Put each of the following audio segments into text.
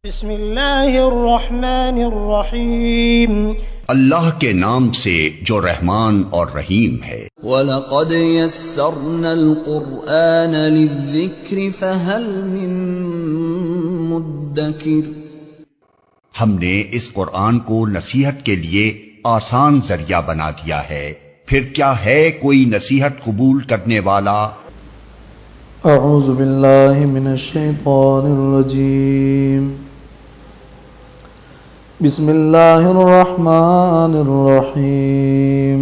بسم اللہ الرحمن الرحیم اللہ کے نام سے جو رحمان اور رحیم ہے۔ وَلَقَدْ يَسَّرْنَا الْقُرْآنَ لِلذِّكْرِ فَهَلْ مِن مُدَّكِرٍ، ہم نے اس قرآن کو نصیحت کے لیے آسان ذریعہ بنا دیا ہے، پھر کیا ہے کوئی نصیحت قبول کرنے والا؟ اعوذ باللہ من الشیطان الرجیم، بسم اللہ الرحمن الرحیم۔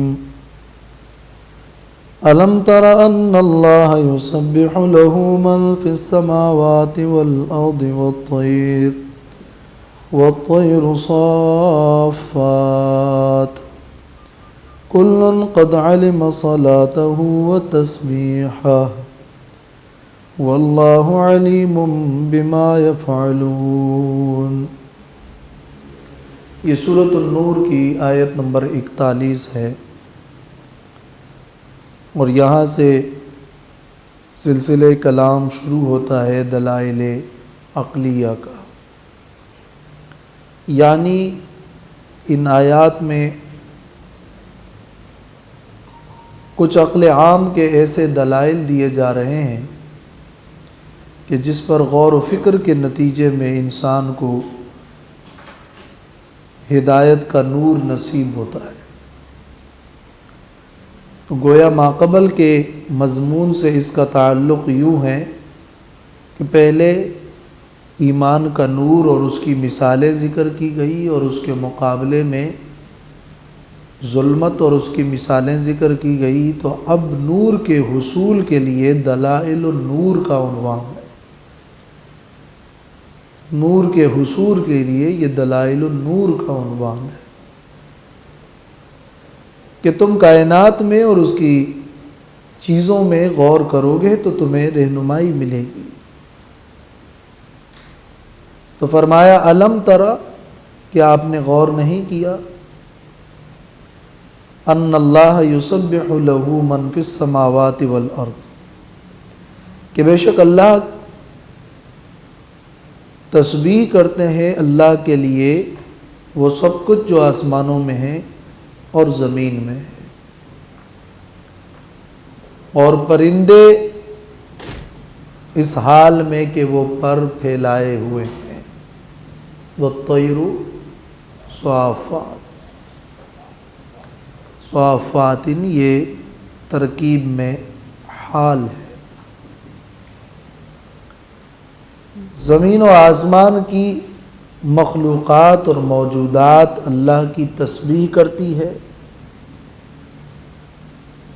الم تر ان اللہ یسبح له من فی السماوات والارض والطیر صافات کل قد علم صلاته وتسبیحہ واللہ علیم بما یفعلون۔ یہ سورۃ النور کی آیت نمبر 41 ہے، اور یہاں سے سلسلہ کلام شروع ہوتا ہے دلائل عقلیہ کا، یعنی ان آیات میں کچھ عقل عام کے ایسے دلائل دیے جا رہے ہیں کہ جس پر غور و فکر کے نتیجے میں انسان کو ہدایت کا نور نصیب ہوتا ہے۔ تو گویا ماقبل کے مضمون سے اس کا تعلق یوں ہے کہ پہلے ایمان کا نور اور اس کی مثالیں ذکر کی گئی، اور اس کے مقابلے میں ظلمت اور اس کی مثالیں ذکر کی گئی، تو اب نور کے حصول کے لیے دلائل النور کا عنوان ہے۔ نور کے حصول کے لیے یہ دلائل النور کا عنوان ہے کہ تم کائنات میں اور اس کی چیزوں میں غور کرو گے تو تمہیں رہنمائی ملے گی۔ تو فرمایا الم ترى، کہ آپ نے غور نہیں کیا، ان اللہ یسبح له من فی السماوات والارض، کہ بے شک اللہ تسبیح کرتے ہیں اللہ کے لیے وہ سب کچھ جو آسمانوں میں ہے اور زمین میں ہے، اور پرندے اس حال میں کہ وہ پر پھیلائے ہوئے ہیں، والطیر صافات، صافات یہ ترکیب میں حال ہے۔ زمین و آسمان کی مخلوقات اور موجودات اللہ کی تسبیح کرتی ہے،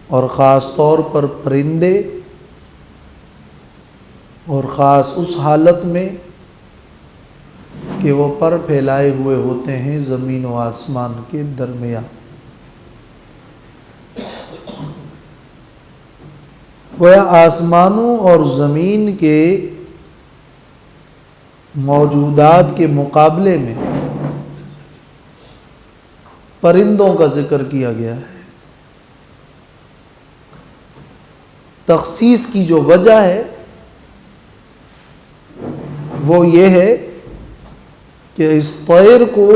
اور خاص طور پر پرندے، اور خاص اس حالت میں کہ وہ پر پھیلائے ہوئے ہوتے ہیں زمین و آسمان کے درمیان۔ گویا آسمانوں اور زمین کے موجودات کے مقابلے میں پرندوں کا ذکر کیا گیا ہے۔ تخصیص کی جو وجہ ہے وہ یہ ہے کہ اس طیر کو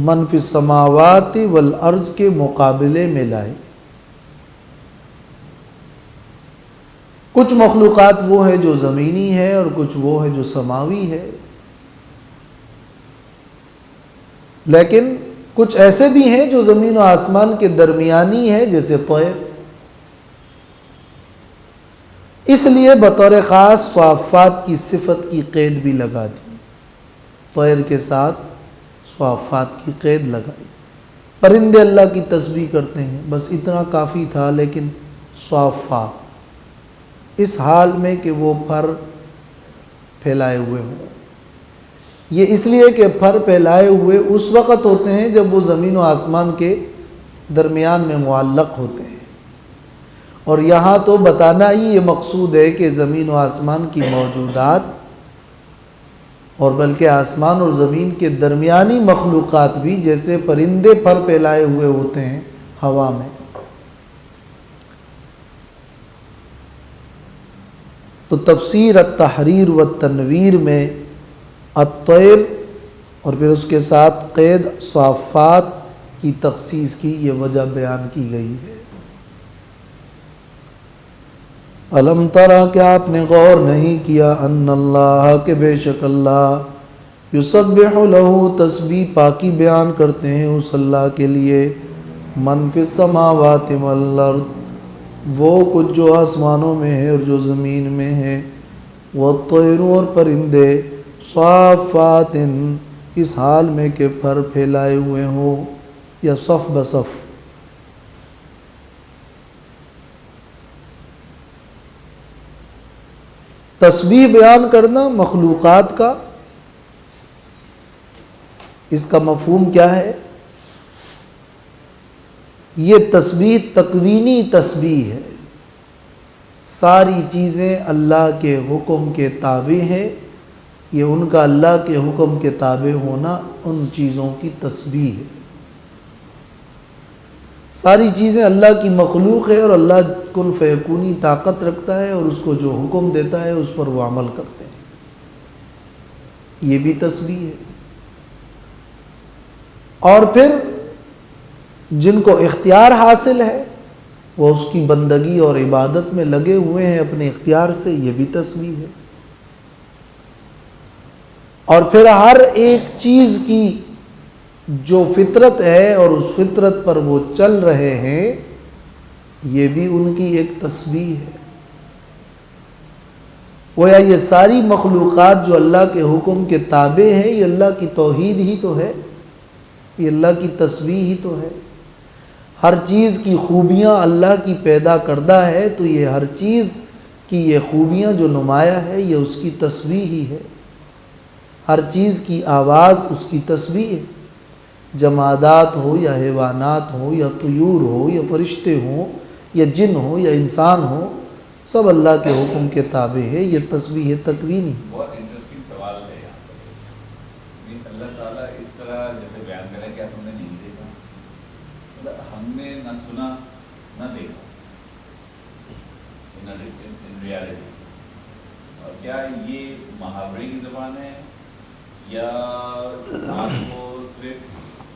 من فی السماوات والارض کے مقابلے میں لائے۔ کچھ مخلوقات وہ ہے جو زمینی ہے اور کچھ وہ ہے جو سماوی ہے، لیکن کچھ ایسے بھی ہیں جو زمین و آسمان کے درمیانی ہے، جیسے طیر۔ اس لیے بطور خاص صافات کی صفت کی قید بھی لگا دی، طیر کے ساتھ صافات کی قید لگائی۔ پرندے اللہ کی تسبیح کرتے ہیں، بس اتنا کافی تھا، لیکن صافات اس حال میں کہ وہ پر پھیلائے ہوئے ہوں۔ یہ اس لیے کہ پر پھیلائے ہوئے اس وقت ہوتے ہیں جب وہ زمین و آسمان کے درمیان میں معلق ہوتے ہیں، اور یہاں تو بتانا ہی یہ مقصود ہے کہ زمین و آسمان کی موجودات، اور بلکہ آسمان اور زمین کے درمیانی مخلوقات بھی، جیسے پرندے پر پھیلائے ہوئے ہوتے ہیں ہوا میں، تو تفسیر التحریر والتنویر میں الطیر اور پھر اس کے ساتھ قید صافات کی تخصیص کی یہ وجہ بیان کی گئی ہے۔ الم ترا، کیا آپ نے غور نہیں کیا، ان اللہ، کہ بے شک اللہ، یسبح لہ، تسبیح پاکی بیان کرتے ہیں اس اللہ کے لیے، من فی السماوات والارض، وہ کچھ جو آسمانوں میں ہے اور جو زمین میں ہے، والطیر، اور پرندے، صافات، اس حال میں کہ پر پھیلائے ہوئے ہوں یا صف بصف۔ تسبیح بیان کرنا مخلوقات کا، اس کا مفہوم کیا ہے؟ یہ تسبیح تکوینی تسبیح ہے، ساری چیزیں اللہ کے حکم کے تابع ہیں، یہ ان کا اللہ کے حکم کے تابع ہونا ان چیزوں کی تسبیح ہے۔ ساری چیزیں اللہ کی مخلوق ہے اور اللہ کن فیکونی طاقت رکھتا ہے اور اس کو جو حکم دیتا ہے اس پر وہ عمل کرتے ہیں، یہ بھی تسبیح ہے۔ اور پھر جن کو اختیار حاصل ہے وہ اس کی بندگی اور عبادت میں لگے ہوئے ہیں اپنے اختیار سے، یہ بھی تسبیح ہے۔ اور پھر ہر ایک چیز کی جو فطرت ہے اور اس فطرت پر وہ چل رہے ہیں، یہ بھی ان کی ایک تسبیح ہے۔ گویا یہ ساری مخلوقات جو اللہ کے حکم کے تابع ہے، یہ اللہ کی توحید ہی تو ہے، یہ اللہ کی تسبیح ہی تو ہے۔ ہر چیز کی خوبیاں اللہ کی پیدا کردہ ہے، تو یہ ہر چیز کی یہ خوبیاں جو نمایاں ہے یہ اس کی تسبیح ہی ہے۔ ہر چیز کی آواز اس کی تسبیح ہے، جمادات ہو یا حیوانات ہو یا طیور ہو یا فرشتے ہوں یا جن ہو یا انسان ہو، سب اللہ کے حکم کے تابع ہے، یہ تسبیح تکوینی۔ بہت انٹرسٹنگ سوال ہے یہاں پر، اللہ تعالیٰ اس طرح جیسے بیان کرے کہ ہم نے نہیں دیکھا، مطلب ہم نے نہ سنا نہ دیکھا ان ریالٹی، اور کیا یہ محاورے کی زبان ہے یا آپ کو صرف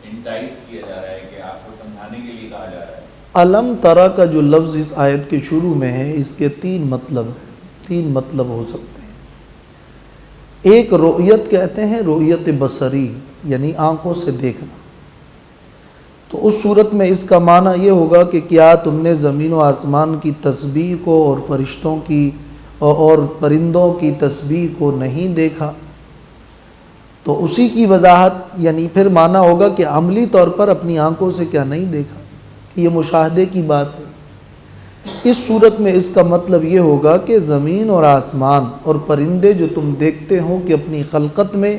انٹائز کیا جا رہا ہے کہ آپ کو سمجھانے کے لیے کہا جا رہا ہے؟ علم ترا کا جو لفظ اس آیت کے شروع میں ہے، اس کے تین مطلب ہو سکتے ہیں۔ ایک رؤیت کہتے ہیں، رؤیت بصری، یعنی آنکھوں سے دیکھنا۔ تو اس صورت میں اس کا معنی یہ ہوگا کہ کیا تم نے زمین و آسمان کی تسبیح کو اور فرشتوں کی اور پرندوں کی تسبیح کو نہیں دیکھا؟ تو اسی کی وضاحت، یعنی پھر معنی ہوگا کہ عملی طور پر اپنی آنکھوں سے کیا نہیں دیکھا، یہ مشاہدے کی بات ہے۔ اس صورت میں اس کا مطلب یہ ہوگا کہ زمین اور آسمان اور پرندے جو تم دیکھتے ہو کہ اپنی خلقت میں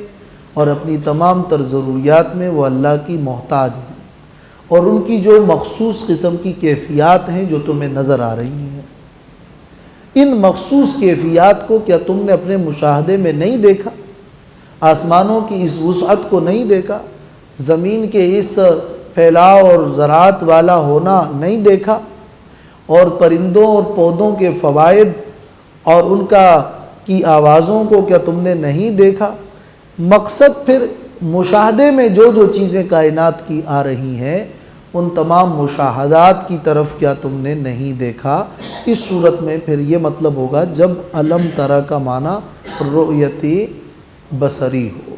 اور اپنی تمام تر ضروریات میں وہ اللہ کی محتاج ہیں، اور ان کی جو مخصوص قسم کی کیفیات ہیں جو تمہیں نظر آ رہی ہیں، ان مخصوص کیفیات کو کیا تم نے اپنے مشاہدے میں نہیں دیکھا؟ آسمانوں کی اس وسعت کو نہیں دیکھا؟ زمین کے اس پھیلاؤ اور زراعت والا ہونا نہیں دیکھا؟ اور پرندوں اور پودوں کے فوائد اور ان کی آوازوں کو کیا تم نے نہیں دیکھا؟ مقصد پھر مشاہدے میں جو چیزیں کائنات کی آ رہی ہیں، ان تمام مشاہدات کی طرف کیا تم نے نہیں دیکھا؟ اس صورت میں پھر یہ مطلب ہوگا جب علم ترا کا معنی رؤیت بصری ہو۔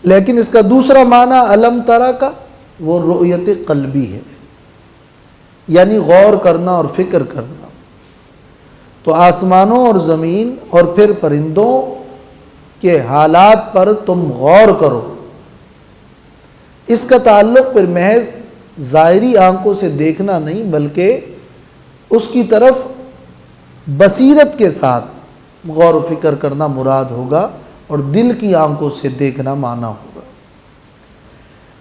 لیکن اس کا دوسرا معنی علم ترا کا وہ رؤیت قلبی ہے، یعنی غور کرنا اور فکر کرنا۔ تو آسمانوں اور زمین اور پھر پرندوں کے حالات پر تم غور کرو۔ اس کا تعلق پھر محض ظاہری آنکھوں سے دیکھنا نہیں، بلکہ اس کی طرف بصیرت کے ساتھ غور و فکر کرنا مراد ہوگا، اور دل کی آنکھوں سے دیکھنا معنی ہوگا۔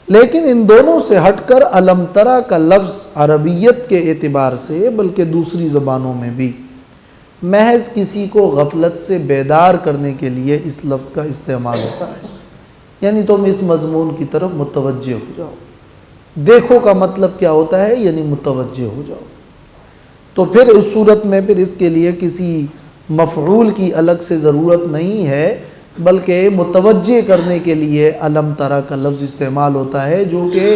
لیکن ان دونوں سے ہٹ کر علم ترا کا لفظ عربیت کے اعتبار سے بلکہ دوسری زبانوں میں بھی محض کسی کو غفلت سے بیدار کرنے کے لیے اس لفظ کا استعمال ہوتا ہے، یعنی تم اس مضمون کی طرف متوجہ ہو جاؤ۔ دیکھو کا مطلب کیا ہوتا ہے؟ یعنی متوجہ ہو جاؤ۔ تو پھر اس صورت میں پھر اس کے لیے کسی مفعول کی الگ سے ضرورت نہیں ہے، بلکہ متوجہ کرنے کے لیے علم ترا کا لفظ استعمال ہوتا ہے، جو کہ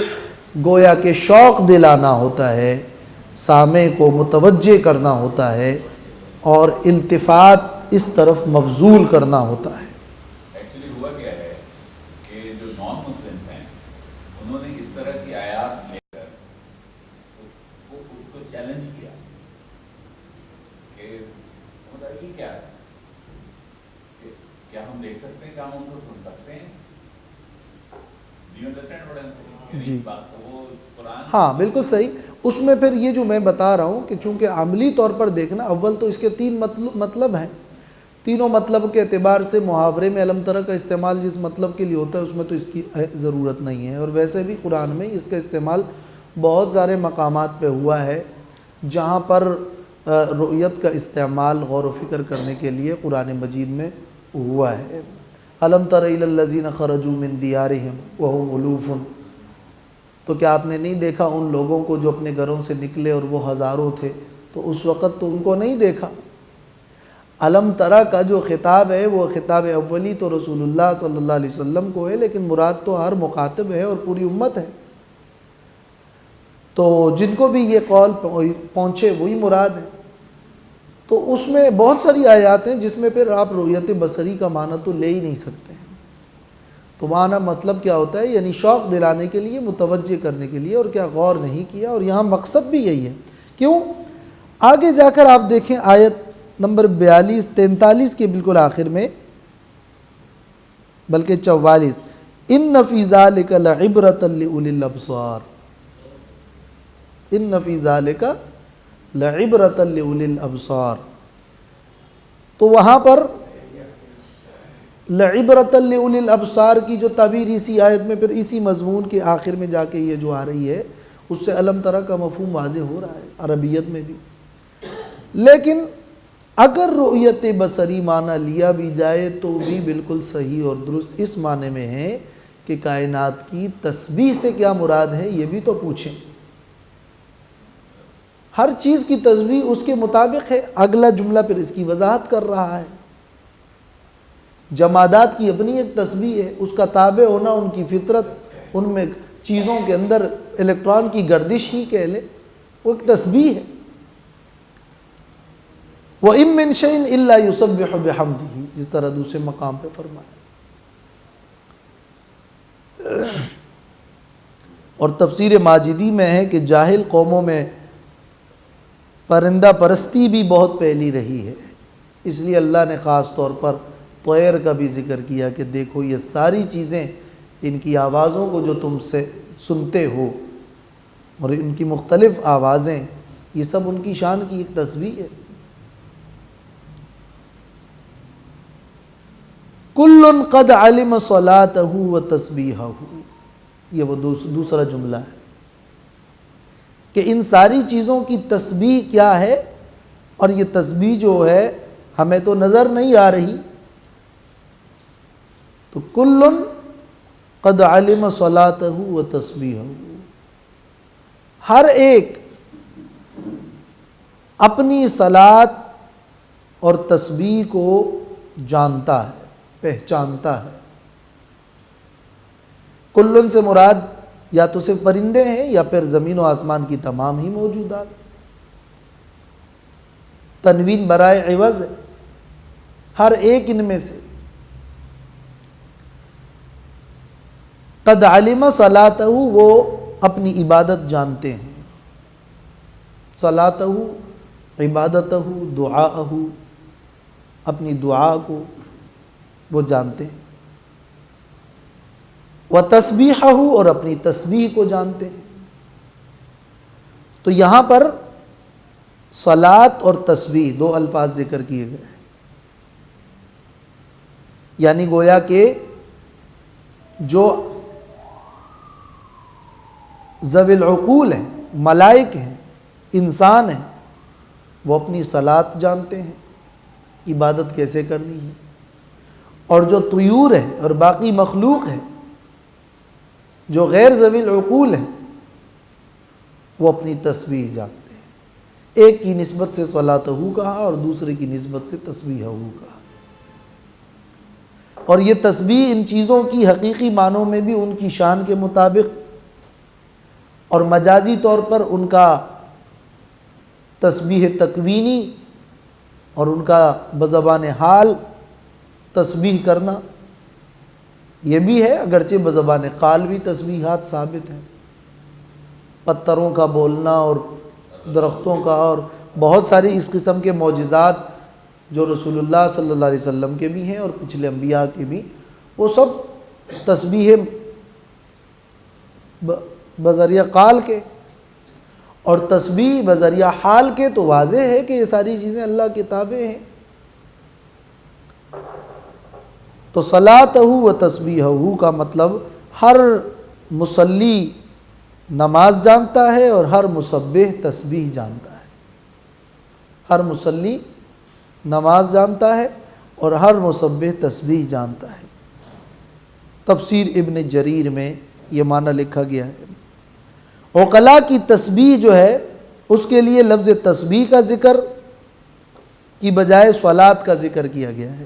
گویا کہ شوق دلانا ہوتا ہے، سامع کو متوجہ کرنا ہوتا ہے اور التفات اس طرف مبذول کرنا ہوتا ہے۔ ایکچولی ہوا کیا ہے کہ جو نان مسلمس ہیں انہوں نے اس طرح کی آیات لے کر اس کو چیلنج کیا کہ یہ کیا ہے، کیا ہم دیکھ سکتے ہیں، کیا ہم ان کو سن سکتے ہیں؟ جی ہاں بالکل صحیح۔ اس میں پھر یہ جو میں بتا رہا ہوں کہ چونکہ عملی طور پر دیکھنا، اول تو اس کے 3 مطلب ہیں، تینوں مطلب کے اعتبار سے محاورے میں علم ترا کا استعمال جس مطلب کے لیے ہوتا ہے اس میں تو اس کی ضرورت نہیں ہے، اور ویسے بھی قرآن میں اس کا استعمال بہت سارے مقامات پہ ہوا ہے جہاں پر رؤیت کا استعمال غور و فکر کرنے کے لیے قرآن مجید میں ہوا ہے۔ الم تر الی الذین خرجوا من دیارہم وہم الوف، تو کیا آپ نے نہیں دیکھا ان لوگوں کو جو اپنے گھروں سے نکلے اور وہ ہزاروں تھے؟ تو اس وقت تو ان کو نہیں دیکھا۔ علم ترا کا جو خطاب ہے وہ خطاب اولی تو رسول اللہ صلی اللہ علیہ وسلم کو ہے، لیکن مراد تو ہر مخاطب ہے اور پوری امت ہے، تو جن کو بھی یہ قول پہنچے وہی مراد ہے۔ تو اس میں بہت ساری آیات ہیں جس میں پھر آپ رؤیت بصری کا معنی تو لے ہی نہیں سکتے ہیں۔ تو معنی مطلب کیا ہوتا ہے؟ یعنی شوق دلانے کے لیے، متوجہ کرنے کے لیے، اور کیا غور نہیں کیا، اور یہاں مقصد بھی یہی ہے۔ کیوں؟ آگے جا کر آپ دیکھیں آیت نمبر 43 کے بالکل آخر میں، بلکہ 44، ان فی ذلک لعبرۃ لأولی الابصار، ان فی ذلک لعبرۃ لأولی الابصار۔ تو وہاں پر لعبرۃ لأولی الابصار کی جو تعبیر اسی آیت میں پھر اسی مضمون کے آخر میں جا کے یہ جو آ رہی ہے، اس سے علم ترا کا مفہوم واضح ہو رہا ہے عربیت میں بھی۔ لیکن اگر رؤیت بصری معنی لیا بھی جائے تو بھی بالکل صحیح اور درست اس معنی میں ہے کہ کائنات کی تسبیح سے کیا مراد ہے یہ بھی تو پوچھیں۔ ہر چیز کی تسبیح اس کے مطابق ہے۔ اگلا جملہ پھر اس کی وضاحت کر رہا ہے۔ جمادات کی اپنی ایک تسبیح ہے، اس کا تابع ہونا ان کی فطرت، ان میں چیزوں کے اندر الیکٹران کی گردش ہی کہہ لے، وہ ایک تسبیح ہے۔ وَإِن مِّن شَيْءٍ إِلَّا يُسَبِّحُ بِحَمْدِهِ، جس طرح دوسرے مقام پہ فرمایا۔ اور تفسیر ماجدی میں ہے کہ جاہل قوموں میں پرندہ پرستی بھی بہت پھیلی رہی ہے، اس لیے اللہ نے خاص طور پر طیر کا بھی ذکر کیا کہ دیکھو یہ ساری چیزیں، ان کی آوازوں کو جو تم سے سنتے ہو اور ان کی مختلف آوازیں، یہ سب ان کی شان کی ایک تسبیح ہے۔ کل قد علم صلاتہ و تسبیحہ، یہ وہ دوسرا جملہ ہے کہ ان ساری چیزوں کی تسبیح کیا ہے، اور یہ تسبیح جو ہے ہمیں تو نظر نہیں آ رہی، تو کل قد علم صلاتہ و تسبیحہ، ہر ایک اپنی صلاۃ اور تسبیح کو جانتا ہے، پہچانتا ہے۔ کلن سے مراد یا تو صرف پرندے ہیں یا پھر زمین و آسمان کی تمام ہی موجودات، تنوین برائے عوض ہے، ہر ایک ان میں سے۔ قد علم صلاتہ، وہ اپنی عبادت جانتے ہیں، صلاتہ عبادتہ دعاءہ، اپنی دعا کو وہ جانتے ہیں، وتسبیحہ، اور اپنی تسبیح کو جانتے ہیں۔ تو یہاں پر صلاۃ اور تسبیح دو الفاظ ذکر کیے گئے ہیں، یعنی گویا کہ جو ذوی العقول ہیں، ملائک ہیں، انسان ہیں، وہ اپنی صلاۃ جانتے ہیں، عبادت کیسے کرنی ہے، اور جو طیور ہے اور باقی مخلوق ہے جو غیر ذوی العقول ہیں، وہ اپنی تسبیح جانتے ہیں۔ ایک کی نسبت سے صلاتہ کہا اور دوسرے کی نسبت سے تسبیحہ کہا۔ اور یہ تسبیح ان چیزوں کی حقیقی معنوں میں بھی ان کی شان کے مطابق اور مجازی طور پر ان کا تسبیح تکوینی اور ان کا بزبان حال تسبیح کرنا یہ بھی ہے، اگرچہ بزبان قال بھی تسبیحات ثابت ہیں، پتھروں کا بولنا اور درختوں کا اور بہت ساری اس قسم کے معجزات جو رسول اللہ صلی اللہ علیہ وسلم کے بھی ہیں اور پچھلے انبیاء کے بھی، وہ سب تسبیح بذریعہ قال کے اور تسبیح بذریعہ حال کے، تو واضح ہے کہ یہ ساری چیزیں اللہ کے تابع ہیں۔ تو صلاتہ و تسبیحہ کا مطلب ہر مصلی نماز جانتا ہے اور ہر مسبح تسبیح جانتا ہے۔ ہر مصلی نماز جانتا ہے اور ہر مسبح تسبیح جانتا ہے۔ تفسیر ابن جریر میں یہ معنی لکھا گیا ہے۔ عقلاء کی تسبیح جو ہے اس کے لیے لفظ تسبیح کا ذکر کی بجائے صلات کا ذکر کیا گیا ہے،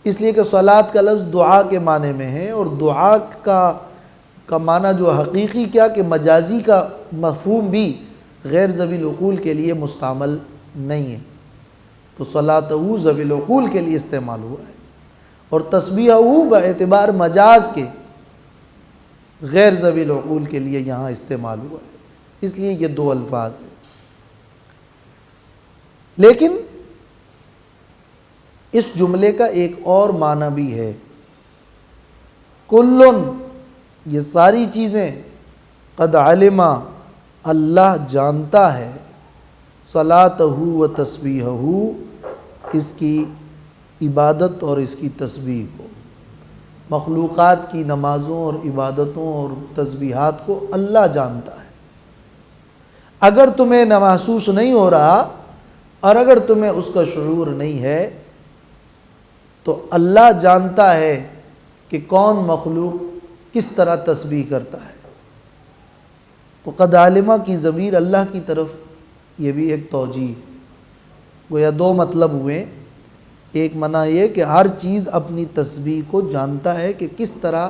اس لیے کہ صلات کا لفظ دعا کے معنی میں ہے، اور دعا کا معنی جو حقیقی کیا کہ مجازی کا مفہوم بھی غیر ذوی العقول کے لیے مستعمل نہیں ہے، تو صلاتہ ذوی العقول کے لیے استعمال ہوا ہے، اور تسبیحہ باعتبار مجاز کے غیر ذوی العقول کے لیے یہاں استعمال ہوا ہے، اس لیے یہ دو الفاظ ہیں۔ لیکن اس جملے کا ایک اور معنی بھی ہے، کلن، یہ ساری چیزیں، قد علم، اللہ جانتا ہے، صلاتہ و تسبیحہ، اس کی عبادت اور اس کی تسبیح کو، مخلوقات کی نمازوں اور عبادتوں اور تسبیحات کو اللہ جانتا ہے۔ اگر تمہیں محسوس نہیں ہو رہا اور اگر تمہیں اس کا شعور نہیں ہے تو اللہ جانتا ہے کہ کون مخلوق کس طرح تسبیح کرتا ہے۔ تو قد علمہ کی ضمیر اللہ کی طرف یہ بھی ایک توجیہ ہے، گویا دو مطلب ہوئے، ایک معنی یہ کہ ہر چیز اپنی تسبیح کو جانتا ہے کہ کس طرح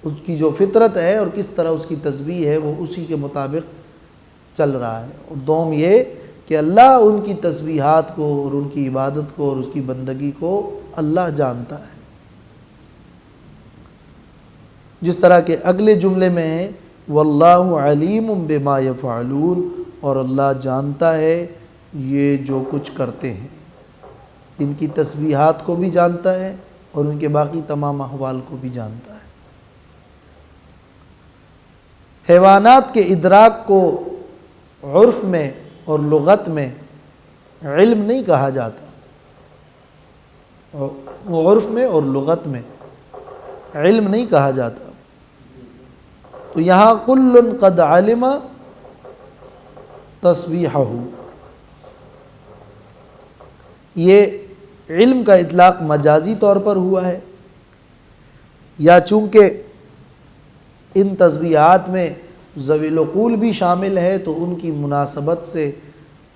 اس کی جو فطرت ہے اور کس طرح اس کی تسبیح ہے وہ اسی کے مطابق چل رہا ہے، اور دوم یہ کہ اللہ ان کی تسبیحات کو اور ان کی عبادت کو اور اس کی بندگی کو اللہ جانتا ہے، جس طرح کہ اگلے جملے میں ہے واللہ علیم بما یفعلون، اور اللہ جانتا ہے یہ جو کچھ کرتے ہیں، ان کی تسبیحات کو بھی جانتا ہے اور ان کے باقی تمام احوال کو بھی جانتا ہے۔ حیوانات کے ادراک کو عرف میں اور لغت میں علم نہیں کہا جاتا، عرف میں اور لغت میں علم نہیں کہا جاتا، تو یہاں کل قد علم تسبیحہ، یہ علم کا اطلاق مجازی طور پر ہوا ہے، یا چونکہ ان تسبیحات میں ذوی العقول بھی شامل ہے تو ان کی مناسبت سے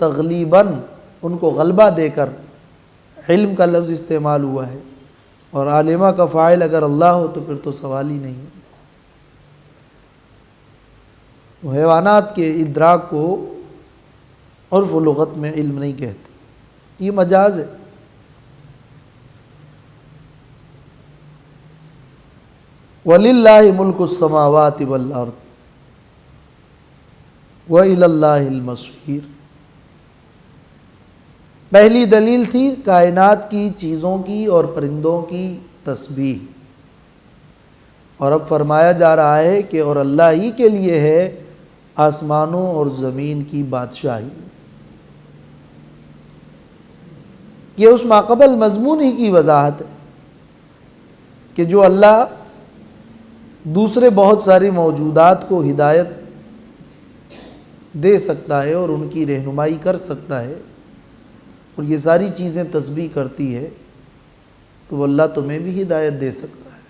تغلیباً ان کو غلبہ دے کر علم کا لفظ استعمال ہوا ہے، اور عالمہ کا فاعل اگر اللہ ہو تو پھر تو سوال ہی نہیں ہے۔ حیوانات کے ادراک کو عرف و لغت میں علم نہیں کہتے، یہ مجاز ہے۔ وَلِلَّهِ مُلْكُ السَّمَاوَاتِ وَالْأَرْضِ وَإِلَى اللَّهِ الْمَصِيرُ۔ پہلی دلیل تھی کائنات کی چیزوں کی اور پرندوں کی تسبیح، اور اب فرمایا جا رہا ہے کہ اور اللہ ہی کے لیے ہے آسمانوں اور زمین کی بادشاہی۔ یہ اس ماقبل مضمون ہی کی وضاحت ہے کہ جو اللہ دوسرے بہت ساری موجودات کو ہدایت دے سکتا ہے اور ان کی رہنمائی کر سکتا ہے، اور یہ ساری چیزیں تسبیح کرتی ہے، تو وہ اللہ تمہیں بھی ہدایت دے سکتا ہے،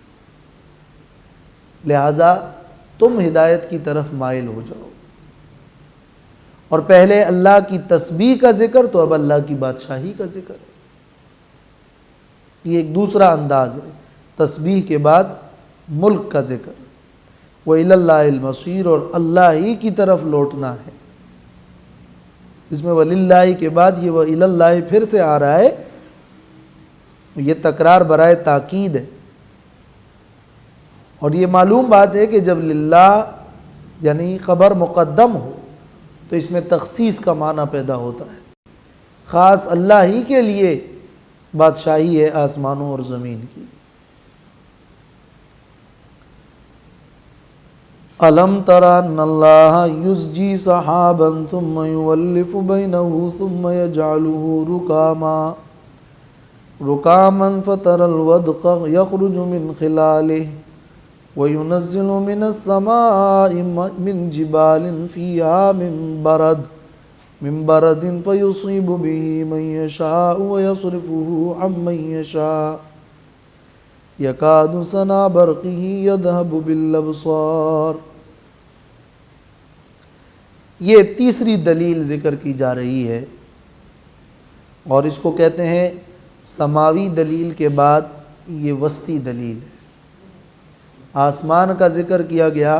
لہٰذا تم ہدایت کی طرف مائل ہو جاؤ۔ اور پہلے اللہ کی تسبیح کا ذکر تو اب اللہ کی بادشاہی کا ذکر ہے۔ یہ ایک دوسرا انداز ہے، تسبیح کے بعد ملک کا ذکر، وَإِلَى اللَّهِ الْمَصِيرُ، اور اللہ ہی کی طرف لوٹنا ہے۔ اس میں وَلِلَّهِ کے بعد یہ وَإِلَى اللَّهِ پھر سے آ رہا ہے، یہ تکرار برائے تاکید ہے، اور یہ معلوم بات ہے کہ جب للہ یعنی خبر مقدم ہو تو اس میں تخصیص کا معنی پیدا ہوتا ہے، خاص اللہ ہی کے لیے بادشاہی ہے آسمانوں اور زمین کی۔ أَلَمْ تَرَ أَنَّ اللَّهَ يُزْجِي سَحَابًا ثُمَّ يُؤَلِّفُ بَيْنَهُ ثُمَّ يَجْعَلُهُ رُكَامًا فَتَرَى الْوَدْقَ يَخْرُجُ مِنْ خِلَالِهِ وَيُنَزِّلُ مِنَ السَّمَاءِ مِنْ جِبَالٍ فِيهَا مِنْ بَرَدٍ فَيُصِيبُ بِهِ مَنْ يَشَاءُ وَيَصْرِفُهُ عَمَّنْ يَشَاءُ يَكَادُ سَنَا بَرْقِهِ يَذْهَبُ بِالْأَبْصَارِ۔ یہ تیسری دلیل ذکر کی جا رہی ہے، اور اس کو کہتے ہیں سماوی دلیل کے بعد یہ وسطی دلیل ہے۔ آسمان کا ذکر کیا گیا،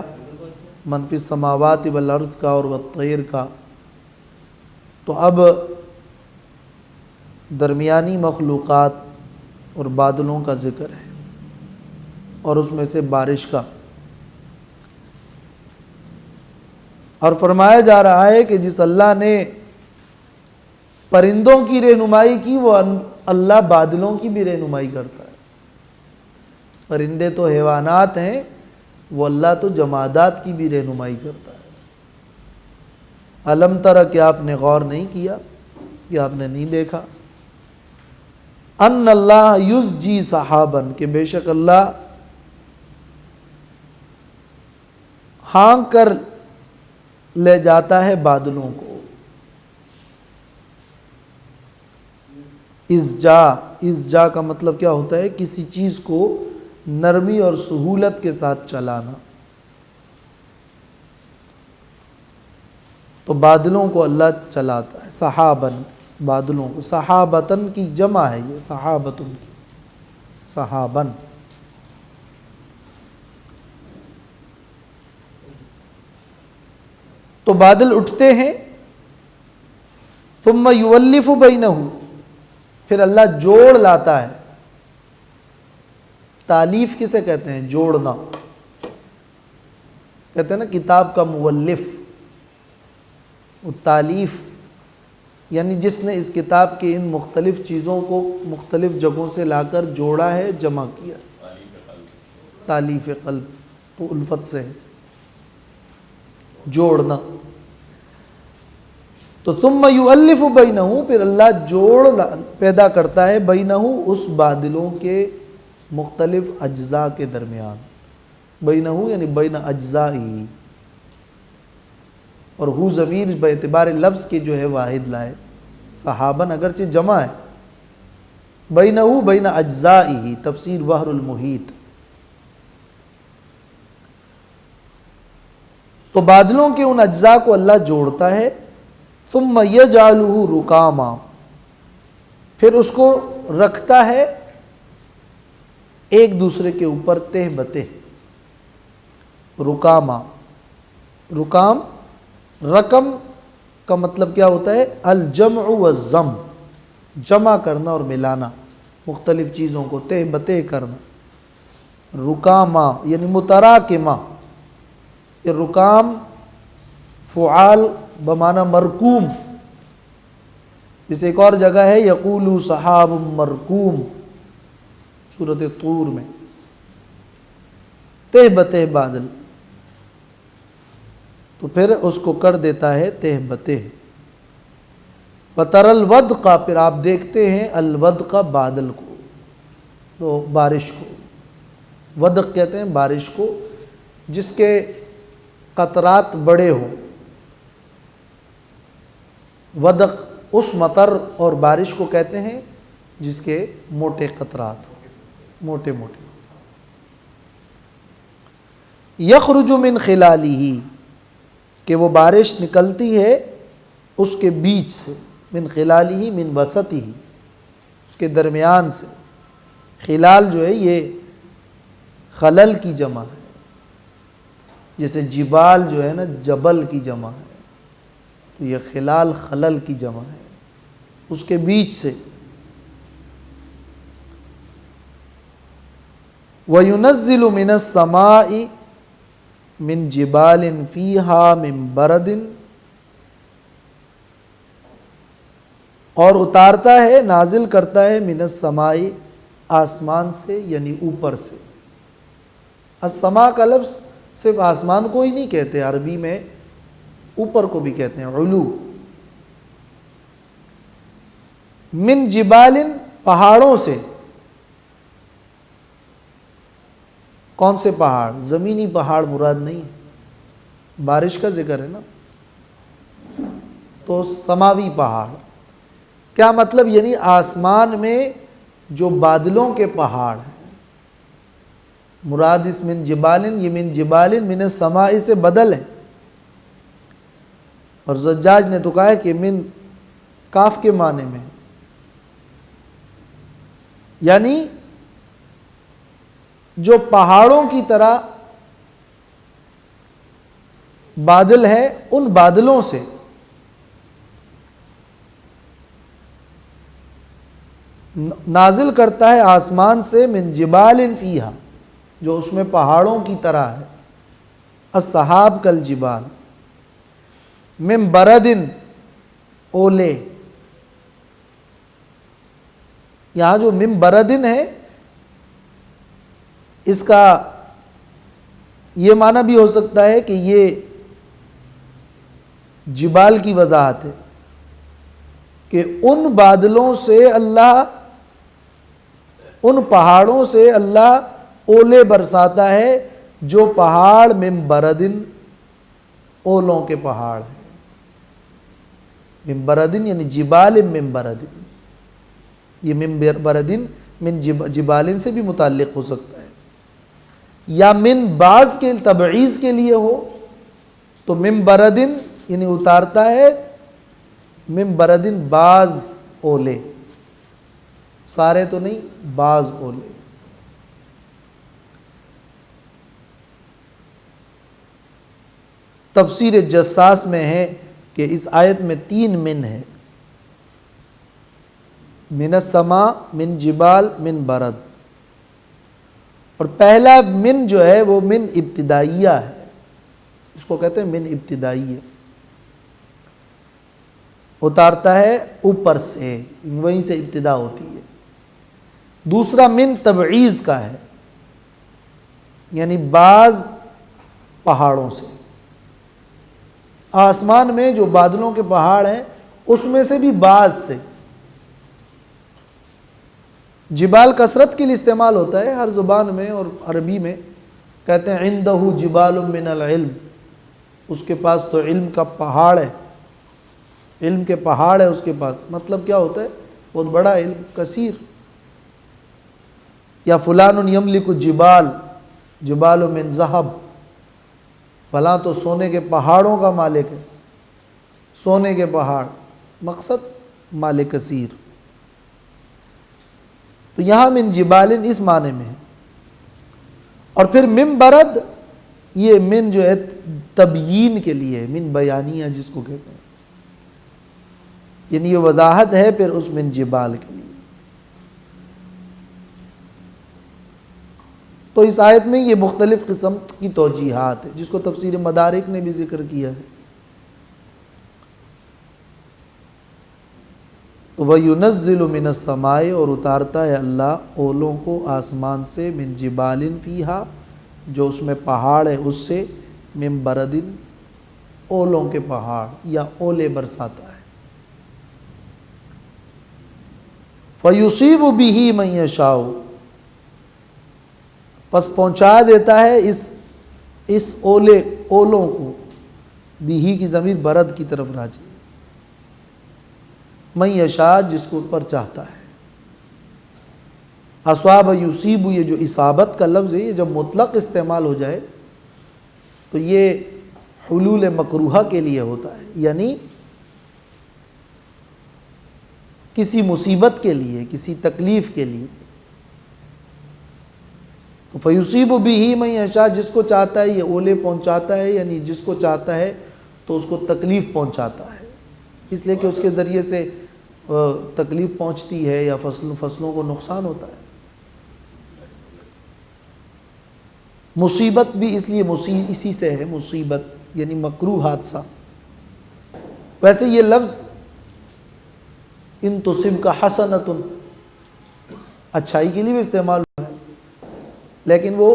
من فی السماوات والارض کا اور والطیر کا، تو اب درمیانی مخلوقات اور بادلوں کا ذکر ہے، اور اس میں سے بارش کا، اور فرمایا جا رہا ہے کہ جس اللہ نے پرندوں کی رہنمائی کی وہ اللہ بادلوں کی بھی رہنمائی کرتا ہے۔ پرندے تو حیوانات ہیں، وہ اللہ تو جمادات کی بھی رہنمائی کرتا ہے۔ علم تر، کہ آپ نے غور نہیں کیا، کہ آپ نے نہیں دیکھا، ان اللہ یزجی سحابن، کہ بے شک اللہ ہانک کر لے جاتا ہے بادلوں کو۔ ازجا کا مطلب کیا ہوتا ہے؟ کسی چیز کو نرمی اور سہولت کے ساتھ چلانا۔ تو بادلوں کو اللہ چلاتا ہے، سحابن، بادلوں کو، سحابتن کی جمع ہے یہ، سحابتن کی، سحابن۔ تو بادل اٹھتے ہیں، ثم یؤلف بینہ، پھر اللہ جوڑ لاتا ہے۔ تالیف کسے کہتے ہیں؟ جوڑنا۔ کہتے ہیں نا کتاب کا مؤلف، وہ تالیف یعنی جس نے اس کتاب کے ان مختلف چیزوں کو مختلف جگہوں سے لا کر جوڑا ہے، جمع کیا۔ تالیف قلب تو الفت سے ہے، جوڑنا۔ تو ثم یؤلف بینہ، پھر اللہ جوڑ پیدا کرتا ہے، بینہ، اس بادلوں کے مختلف اجزاء کے درمیان، بینہ یعنی بین اجزائی، اور ہو ضمیر بے اعتبار لفظ کے جو ہے واحد لائے، صحابن اگرچہ جمع ہے، بینہ بین اجزائی، تفسیر بحر المحیط۔ تو بادلوں کے ان اجزاء کو اللہ جوڑتا ہے، ثم یجعلہ رکاما، پھر اس کو رکھتا ہے ایک دوسرے کے اوپر تہ بتہ، رکاما۔ رکام، رقم کا مطلب کیا ہوتا ہے؟ الجمع والضم، جمع کرنا اور ملانا، مختلف چیزوں کو تہ بتہ کرنا۔ رکاما یعنی متراکمہ، یہ رکام فعال بمعنی مرکوم، جسے ایک اور جگہ ہے یقول سحاب مرکوم، سورۃ طور میں، تہ بتہ بادل، تو پھر اس کو کر دیتا ہے تہ بتہ۔ وَتَرَى الْوَدْقَ، پھر آپ دیکھتے ہیں الودق بادل کو، تو بارش کو، ودق کہتے ہیں بارش کو جس کے قطرات بڑے ہوں۔ ودق اس مطر اور بارش کو کہتے ہیں جس کے موٹے قطرات ہوں، موٹے موٹے۔ یخرج من خلالہ، کہ وہ بارش نکلتی ہے اس کے بیچ سے، من خلالہ من وسطہ، اس کے درمیان سے، خلال جو ہے یہ خلل کی جمع ہے، جیسے جبال جو ہے نا جبل کی جمع ہے، تو یہ خلال خلل کی جمع ہے، اس کے بیچ سے۔ وَيُنَزِّلُ مِنَ السَّمَاءِ مِن جِبَالٍ فِيهَا مِن بَرَدٍ، اور اتارتا ہے، نازل کرتا ہے، من السماء آسمان سے، یعنی اوپر سے۔ السماء کا لفظ صرف آسمان کو ہی نہیں کہتے، عربی میں اوپر کو بھی کہتے ہیں، علو۔ من جبال، پہاڑوں سے۔ کون سے پہاڑ؟ زمینی پہاڑ مراد نہیں، بارش کا ذکر ہے نا، تو سماوی پہاڑ۔ کیا مطلب؟ یعنی آسمان میں جو بادلوں کے پہاڑ ہیں، مراد اس من جبالن، یہ من جبالن من السماء سے بدل ہے، اور زجاج نے تو کہا ہے کہ من کاف کے معنی میں، یعنی جو پہاڑوں کی طرح بادل ہے، ان بادلوں سے نازل کرتا ہے آسمان سے، من جبال فیہا، جو اس میں پہاڑوں کی طرح ہے، السحاب کالجبال، من بردن، اولے۔ یہاں جو من بردن ہے، اس کا یہ معنی بھی ہو سکتا ہے کہ یہ جبال کی وضاحت ہے، کہ ان بادلوں سے اللہ، ان پہاڑوں سے اللہ اولے برساتا ہے، جو پہاڑ من بردن، اولوں کے پہاڑ ہیں۔ من بردن یعنی جبال من بردن، یہ من بردن من جبالن سے بھی متعلق ہو سکتا ہے، یا من بعض کے تبعیض کے لیے ہو تو من بردن یعنی اتارتا ہے، من بردن بعض اولے، سارے تو نہیں، بعض اولے۔ تفسیر جساس میں ہے کہ اس آیت میں 3 من ہے، من السماء، من جبال، من برد، اور پہلا من جو ہے وہ من ابتدائیہ ہے، اس کو کہتے ہیں من ابتدائیہ، اتارتا ہے اوپر سے، وہیں سے ابتدا ہوتی ہے۔ دوسرا من تبعیض کا ہے، یعنی بعض پہاڑوں سے، آسمان میں جو بادلوں کے پہاڑ ہیں اس میں سے بھی بعض سے۔ جبال کثرت کے لیے استعمال ہوتا ہے ہر زبان میں، اور عربی میں کہتے ہیں عندہ جبال من العلم، اس کے پاس تو علم کا پہاڑ ہے، علم کے پہاڑ ہے اس کے پاس، مطلب کیا ہوتا ہے؟ بہت بڑا علم، کثیر۔ یا فلان یملک جبال، جبال من ذہب، فلاں تو سونے کے پہاڑوں کا مالک ہے، سونے کے پہاڑ، مقصد مال کثیر۔ تو یہاں من جبالن اس معنی میں ہے۔ اور پھر من برد، یہ من جو ہے تبیین کے لیے ہے، من بیانیہ جس کو کہتے ہیں، یعنی یہ وضاحت ہے پھر اس من جبال کے لیے۔ تو اس آیت میں یہ مختلف قسم کی توجیحات ہے، جس کو تفسیر مدارک نے بھی ذکر کیا ہے۔ وَيُنَزِّلُ مِنَ السَّمَاءِ، اور اتارتا ہے اللہ اولوں کو آسمان سے، من جبالن فیہا، جو اس میں پہاڑ ہے اس سے، من بردن، اولوں کے پہاڑ یا اولے برساتا ہے۔ فَيُصِيبُ بِهِ مَن يَشَاءُ، پس پہنچا دیتا ہے اس اولوں کو، بھی کی ضمیر برد کی طرف راجع، من یشاء، جس کو پر چاہتا ہے۔ اصاب یصیب، یہ جو اصابت کا لفظ ہے، یہ جب مطلق استعمال ہو جائے تو یہ حلول مکروہہ کے لیے ہوتا ہے، یعنی کسی مصیبت کے لیے، کسی تکلیف کے لیے، فیصیب بہ من یشاء، جس کو چاہتا ہے یہ اولے پہنچاتا ہے، یعنی جس کو چاہتا ہے تو اس کو تکلیف پہنچاتا ہے، اس لیے کہ اس کے ذریعے سے تکلیف پہنچتی ہے یا فصلوں کو نقصان ہوتا ہے۔ مصیبت بھی اس لیے اسی سے ہے، مصیبت یعنی مکروہ حادثہ۔ ویسے یہ لفظ ان تصب کا حسنۃ اچھائی کے لیے بھی استعمال ہوا ہے، لیکن وہ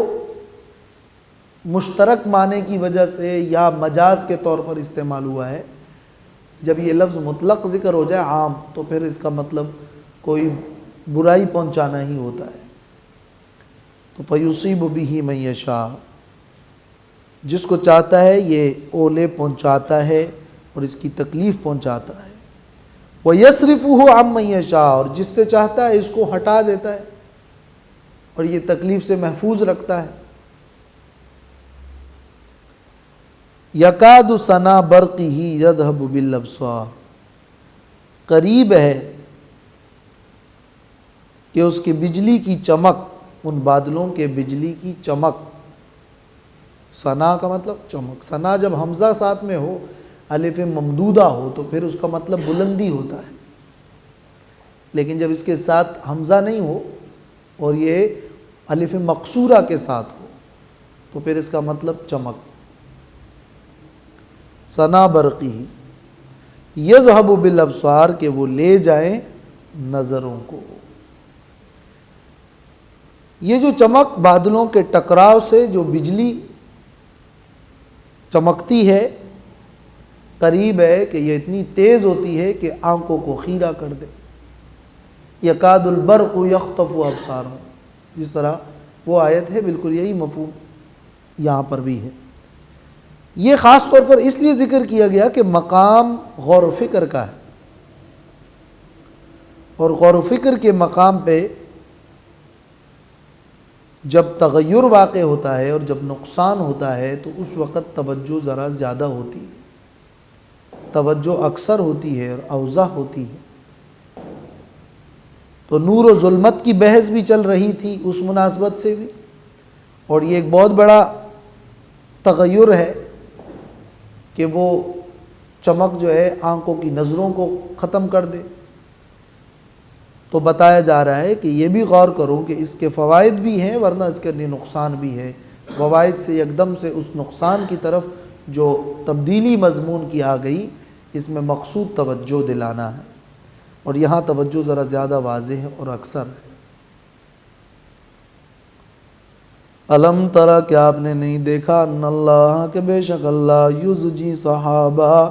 مشترک معنی کی وجہ سے یا مجاز کے طور پر استعمال ہوا ہے۔ جب یہ لفظ مطلق ذکر ہو جائے عام، تو پھر اس کا مطلب کوئی برائی پہنچانا ہی ہوتا ہے۔ تو فیصیب بہ من یشاء، جس کو چاہتا ہے یہ اولے پہنچاتا ہے اور اس کی تکلیف پہنچاتا ہے۔ وَيَصْرِفُهُ عَمَّن يَشَاءُ، اور جس سے چاہتا ہے اس کو ہٹا دیتا ہے اور یہ تکلیف سے محفوظ رکھتا ہے۔ یکاد ثنا برقہ یذہب بالابصار، قریب ہے کہ اس کی بجلی کی چمک، ان بادلوں کے بجلی کی چمک، ثنا کا مطلب چمک، ثنا جب حمزہ ساتھ میں ہو، الف ممدودہ ہو، تو پھر اس کا مطلب بلندی ہوتا ہے، لیکن جب اس کے ساتھ حمزہ نہیں ہو اور یہ الف مقصورہ کے ساتھ ہو تو پھر اس کا مطلب چمک۔ ثنا برقی یذہب بالابصار، کہ وہ لے جائیں نظروں کو۔ یہ جو چمک بادلوں کے ٹکراؤ سے جو بجلی چمکتی ہے، قریب ہے کہ یہ اتنی تیز ہوتی ہے کہ آنکھوں کو خیرہ کر دے۔ یکاد البرق یخطف ابصارهم، جس طرح وہ آیت ہے، بالکل یہی مفہوم یہاں پر بھی ہے۔ یہ خاص طور پر اس لیے ذکر کیا گیا کہ مقام غور و فکر کا ہے، اور غور و فکر کے مقام پہ جب تغیر واقع ہوتا ہے اور جب نقصان ہوتا ہے تو اس وقت توجہ ذرا زیادہ ہوتی ہے، توجہ اکثر ہوتی ہے اور اوضح ہوتی ہے۔ تو نور و ظلمت کی بحث بھی چل رہی تھی اس مناسبت سے بھی، اور یہ ایک بہت بڑا تغیر ہے کہ وہ چمک جو ہے آنکھوں کی نظروں کو ختم کر دے۔ تو بتایا جا رہا ہے کہ یہ بھی غور کرو کہ اس کے فوائد بھی ہیں، ورنہ اس کے لیے نقصان بھی ہے۔ فوائد سے یکدم سے اس نقصان کی طرف جو تبدیلی مضمون کی آ گئی، اس میں مقصود توجہ دلانا ہے، اور یہاں توجہ ذرا زیادہ واضح اور اکثر ہے۔ الم ترا، کیا آپ نے نہیں دیکھا، ان اللہ، کہ بے شک اللہ، یزجی صحابہ،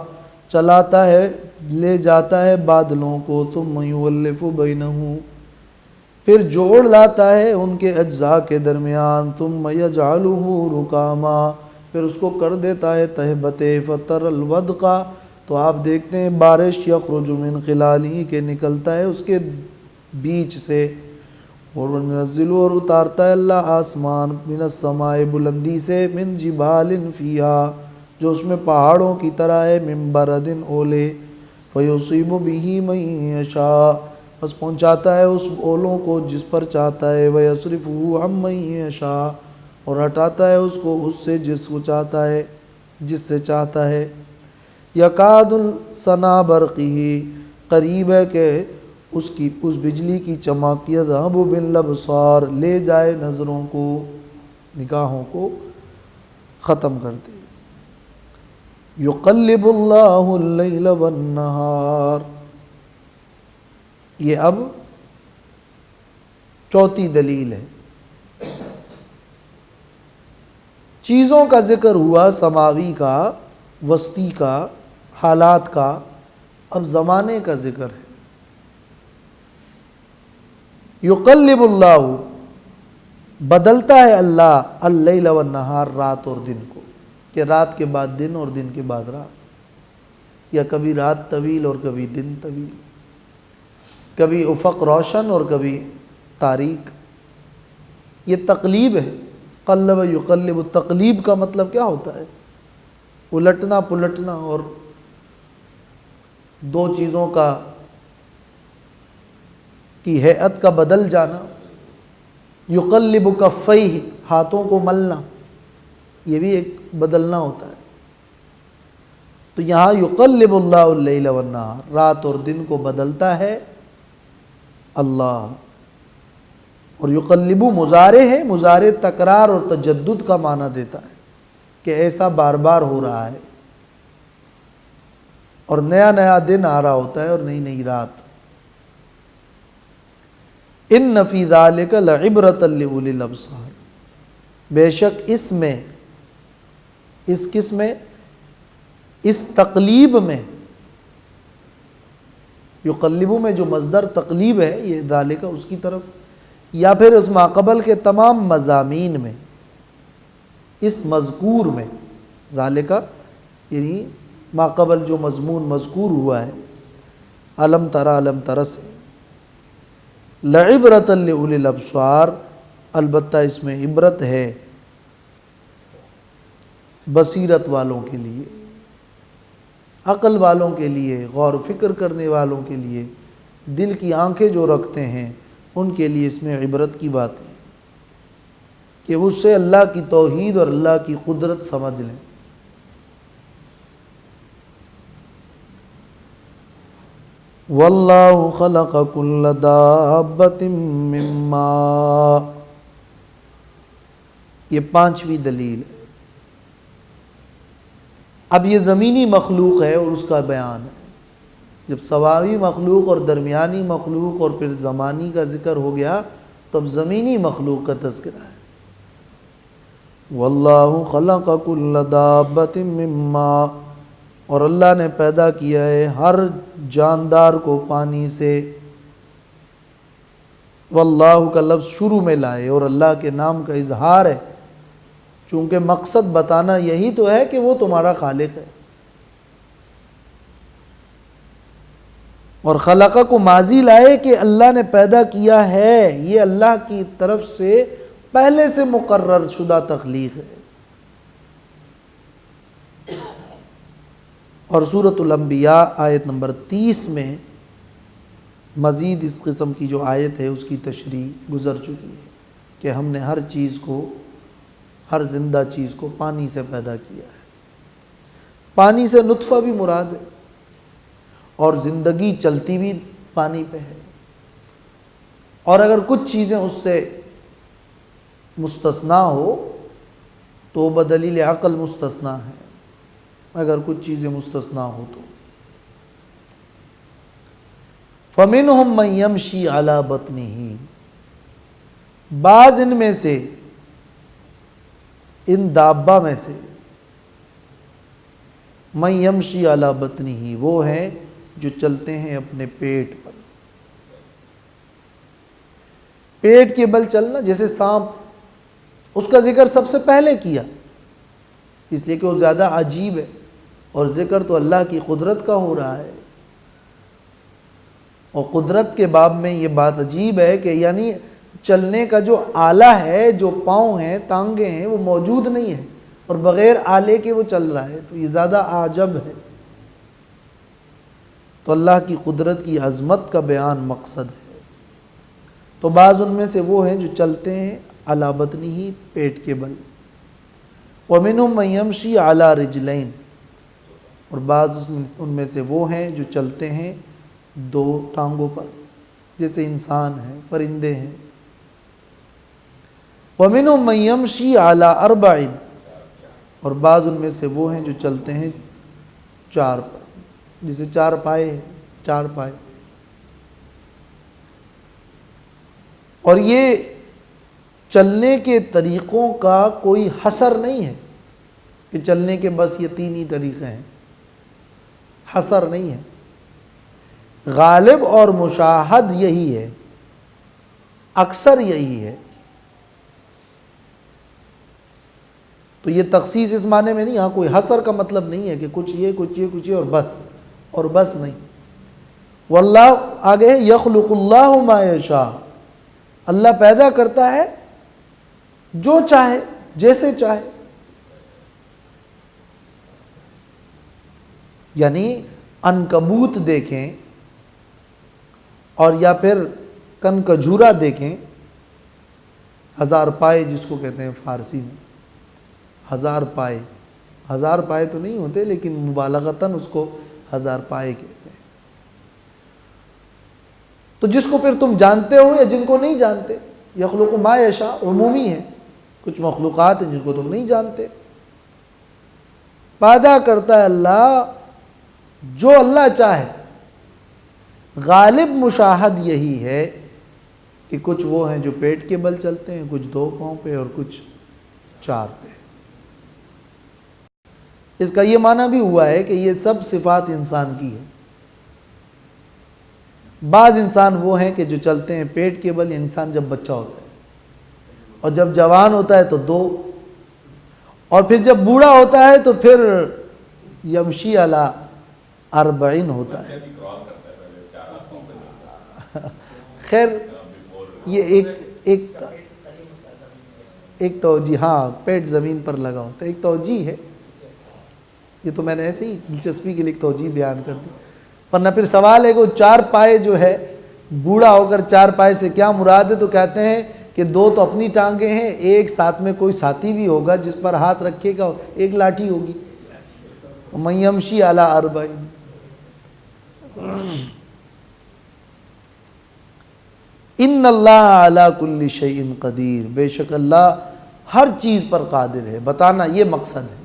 چلاتا ہے، لے جاتا ہے بادلوں کو، ثم یؤلف بینہم، پھر جوڑ لاتا ہے ان کے اجزاء کے درمیان، ثم یجعلہ رکاما، پھر اس کو کر دیتا ہے تہبتے، فتر الودقا، تو آپ دیکھتے ہیں بارش، یخرج من خلالہ، کہ نکلتا ہے اس کے بیچ سے، اور منزل، اور اتارتا ہے اللہ آسمان، من السماء، بلندی سے، من جبال فیہا، جو اس میں پہاڑوں کی طرح ہے، من برد، اولے، فیصیب بہ من یشاء، بس پہنچاتا ہے اس اولوں کو جس پر چاہتا ہے، ویصرفہ عن من یشاء، اور ہٹاتا ہے اس کو اس سے جس کو چاہتا ہے، جس سے چاہتا ہے۔ یکاد ثنا برقہ، قریب ہے کہ اس بجلی کی چمک، یذہب بالابصار، لے جائے نظروں کو، نگاہوں کو ختم کر دے۔ یقلب اللہ اللیل والنہار، یہ اب چوتھی دلیل ہے۔ چیزوں کا ذکر ہوا، سماوی کا، وسطی کا، حالات کا، اب زمانے کا ذکر ہے۔ یقلب اللہ، بدلتا ہے اللہ، اللیل والنہار، رات اور دن کو، کہ رات کے بعد دن اور دن کے بعد رات، یا کبھی رات طویل اور کبھی دن طویل، کبھی افق روشن اور کبھی تاریک۔ یہ تقلیب ہے، قلب یقلب، تقلیب کا مطلب کیا ہوتا ہے؟ الٹنا پلٹنا، اور دو چیزوں کی ہیئت کا بدل جانا۔ یقلب کفیہ، ہاتھوں کو ملنا، یہ بھی ایک بدلنا ہوتا ہے۔ تو یہاں یقلب اللہ اللیل والنہار، رات اور دن کو بدلتا ہے اللہ۔ اور یقلبو مضارع ہے، مضارع تکرار اور تجدد کا معنی دیتا ہے کہ ایسا بار بار ہو رہا ہے، اور نیا نیا دن آ رہا ہوتا ہے اور نئی نئی رات۔ ان فی ذلک لعبرۃ لأولی الابصار، بے شک اس میں، اس کس میں، اس تقلیب میں، یقلبو میں جو مصدر تقلیب ہے یہ ذالک اس کی طرف، یا پھر اس ماقبل کے تمام مضامین میں، اس مذکور میں، ذالک یعنی ماقبل جو مضمون مذکور ہوا ہے علم ترى سے، لعبرۃ لأولی الابصار، البتہ اس میں عبرت ہے بصیرت والوں کے لیے، عقل والوں کے لیے، غور و فکر کرنے والوں کے لیے، دل کی آنکھیں جو رکھتے ہیں ان کے لیے اس میں عبرت کی بات ہے کہ اس سے اللہ کی توحید اور اللہ کی قدرت سمجھ لیں۔ واللہ خلق کل دابۃ من ماء، یہ پانچویں دلیل ہے۔ اب یہ زمینی مخلوق ہے اور اس کا بیان ہے۔ جب سماوی مخلوق اور درمیانی مخلوق اور پھر زمانی کا ذکر ہو گیا تو اب زمینی مخلوق کا تذکرہ ہے۔ واللہ خلق کل دابۃ من ماء، اور اللہ نے پیدا کیا ہے ہر جاندار کو پانی سے۔ واللہ کا لفظ شروع میں لائے اور اللہ کے نام کا اظہار ہے، چونکہ مقصد بتانا یہی تو ہے کہ وہ تمہارا خالق ہے۔ اور خلق کو ماضی لائے کہ اللہ نے پیدا کیا ہے، یہ اللہ کی طرف سے پہلے سے مقرر شدہ تخلیق ہے۔ اور سورۃ الانبیاء آیت نمبر 30 میں مزید اس قسم کی جو آیت ہے اس کی تشریح گزر چکی ہے کہ ہم نے ہر چیز کو، ہر زندہ چیز کو پانی سے پیدا کیا ہے۔ پانی سے نطفہ بھی مراد ہے، اور زندگی چلتی بھی پانی پہ ہے، اور اگر کچھ چیزیں اس سے مستثنا ہو تو بدلیل عقل مستثنا ہے، اگر کچھ چیزیں مستثنا ہو تو۔ فَمِنْهُمْ مَنْ يَمْشِي عَلَى بَطْنِهِ، بعض ان میں سے، ان دابہ میں سے، مَنْ يَمْشِي عَلَى بَطْنِهِ، وہ ہیں جو چلتے ہیں اپنے پیٹ پر۔ پیٹ کے بل چلنا، جیسے سانپ، اس کا ذکر سب سے پہلے کیا اس لیے کہ وہ زیادہ عجیب ہے، اور ذکر تو اللہ کی قدرت کا ہو رہا ہے، اور قدرت کے باب میں یہ بات عجیب ہے کہ یعنی چلنے کا جو آلہ ہے، جو پاؤں ہیں، ٹانگیں ہیں، وہ موجود نہیں ہے، اور بغیر آلے کے وہ چل رہا ہے، تو یہ زیادہ عجب ہے۔ تو اللہ کی قدرت کی عظمت کا بیان مقصد ہے۔ تو بعض ان میں سے وہ ہیں جو چلتے ہیں علی بطنہ، پیٹ کے بل۔ وَمِنْهُمْ مَنْ يَمْشِي عَلَى رِجْلَيْنِ، اور بعض ان میں سے وہ ہیں جو چلتے ہیں دو ٹانگوں پر، جیسے انسان ہیں، پرندے ہیں۔ وَمِنْهُمْ مَنْ يَمْشِي عَلَى أَرْبَعٍ، اور بعض ان میں سے وہ ہیں جو چلتے ہیں چار پر، جسے چار پائے ہیں، چار پائے۔ اور یہ چلنے کے طریقوں کا کوئی حصر نہیں ہے کہ چلنے کے بس یہ تین ہی طریقے ہیں، حصر نہیں ہے۔ غالب اور مشاہد یہی ہے، اکثر یہی ہے۔ تو یہ تخصیص اس معنی میں نہیں، ہاں کوئی حصر کا مطلب نہیں ہے کہ کچھ یہ کچھ یہ کچھ یہ اور بس نہیں۔ واللہ آگے ہے یخلق اللہ ما یشاء، اللہ پیدا کرتا ہے جو چاہے، جیسے چاہے۔ یعنی عنکبوت دیکھیں اور یا پھر کن کجورا دیکھیں، 1000 پائے جس کو کہتے ہیں فارسی میں، 1000 پائے، 1000 پائے تو نہیں ہوتے لیکن مبالغتاً اس کو 1000 پائے کہتے ہیں۔ تو جس کو پھر تم جانتے ہو یا جن کو نہیں جانتے، یخلق ما یشاء عمومی ہے، کچھ مخلوقات ہیں جن کو تم نہیں جانتے، پیدا کرتا ہے اللہ جو اللہ چاہے۔ غالب مشاہد یہی ہے کہ کچھ وہ ہیں جو پیٹ کے بل چلتے ہیں، کچھ 2 پاؤں پہ اور کچھ 4 پہ۔ اس کا یہ معنی بھی ہوا ہے کہ یہ سب صفات انسان کی ہے۔ بعض انسان وہ ہیں کہ جو چلتے ہیں پیٹ کے بل، انسان جب بچہ ہوتا ہے، اور جب جوان ہوتا ہے تو 2، اور پھر جب بوڑھا ہوتا ہے تو پھر یمشی علی 40 ہوتا ہے۔ خیر یہ ایک توجیہ، ہاں پیٹ زمین پر لگا ہوتا ہے، ایک توجیہ ہے، یہ تو میں نے ایسے ہی دلچسپی کے لیے ایک توجیہ بیان کر دی، ورنہ پھر سوال ہے کہ 4 پائے جو ہے بوڑھا ہو کر 4 پائے سے کیا مراد ہے؟ تو کہتے ہیں کہ 2 تو اپنی ٹانگیں ہیں، ایک ساتھ میں کوئی ساتھی بھی ہوگا جس پر ہاتھ رکھے گا، ایک لاٹھی ہوگی۔ من یمشی علی 40۔ ان اللہ علی کل شیء قدیر، بے شک اللہ ہر چیز پر قادر ہے۔ بتانا یہ مقصد ہے،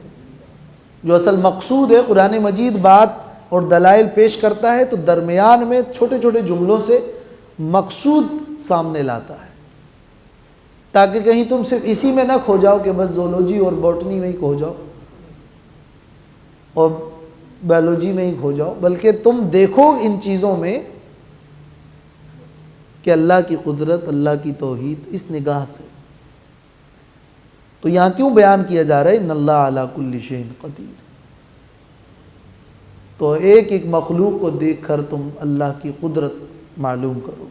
جو اصل مقصود ہے۔ قرآن مجید بات اور دلائل پیش کرتا ہے تو درمیان میں چھوٹے چھوٹے جملوں سے مقصود سامنے لاتا ہے، تاکہ کہیں تم صرف اسی میں نہ کھو جاؤ کہ بس زولوجی اور بوٹنی میں ہی کھو جاؤ اور بایولوجی میں ہی کھو جاؤ، بلکہ تم دیکھو ان چیزوں میں کہ اللہ کی قدرت، اللہ کی توحید اس نگاہ سے۔ تو یہاں کیوں بیان کیا جا رہا ہے ان اللہ علی کل شیء قدیر؟ تو ایک ایک مخلوق کو دیکھ کر تم اللہ کی قدرت معلوم کرو۔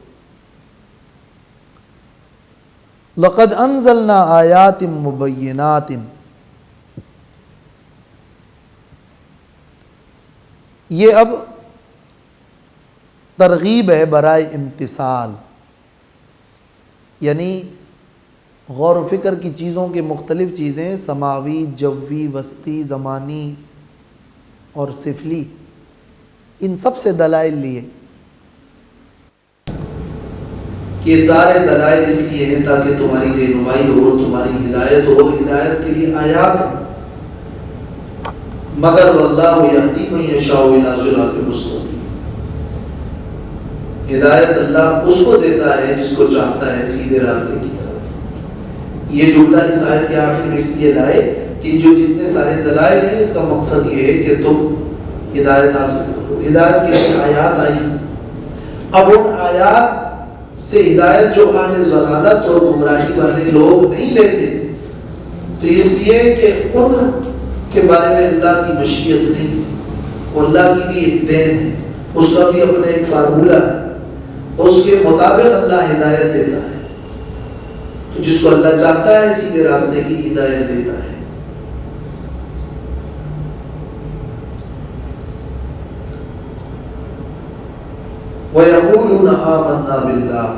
لقد انزلنا آیات مبینات، یہ اب ترغیب ہے برائے امتثال، یعنی غور و فکر کی چیزوں کے مختلف چیزیں، سماوی، جوی، وسطی، زمانی اور سفلی، ان سب سے دلائل لیے کہ سارے دلائل اس لیے ہیں تاکہ تمہاری رہنمائی ہو، تمہاری ہدایت ہو، اور ہدایت کے لیے آیات ہیں۔ مگر واللہ یہدی من یشاء الی صراط مستقیم، ہدایت اللہ اس کو دیتا ہے جس کو چاہتا ہے سیدھے راستے کی طرف۔ یہ جملہ اس آیت کے آخر میں اس لیے لائے کہ جو جتنے سارے دلائل ہیں اس کا مقصد یہ ہے کہ تم ہدایت حاصل کرو۔ ہدایت کے لیے آیات آئی، اب ان آیات سے ہدایت جو اہل ضلالت اور گمراہی والے لوگ نہیں لیتے، تو اس لیے کہ ان کے بارے میں اللہ کی مشیت نہیں، اور اللہ کی بھی ایک دین ہے، اس کا بھی اپنا ایک فارمولہ ہے، اس کے مطابق اللہ ہدایت دیتا ہے۔ تو جس کو اللہ چاہتا ہے سیدھے راستے کی ہدایت دیتا ہے۔ وَيَقُولُونَ آمَنَّا بِاللَّهِ،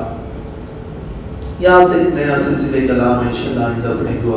یہاں سے ایک نیا سلسلہ کلام ہے انشاءاللہ آئندہ پڑھیں گے۔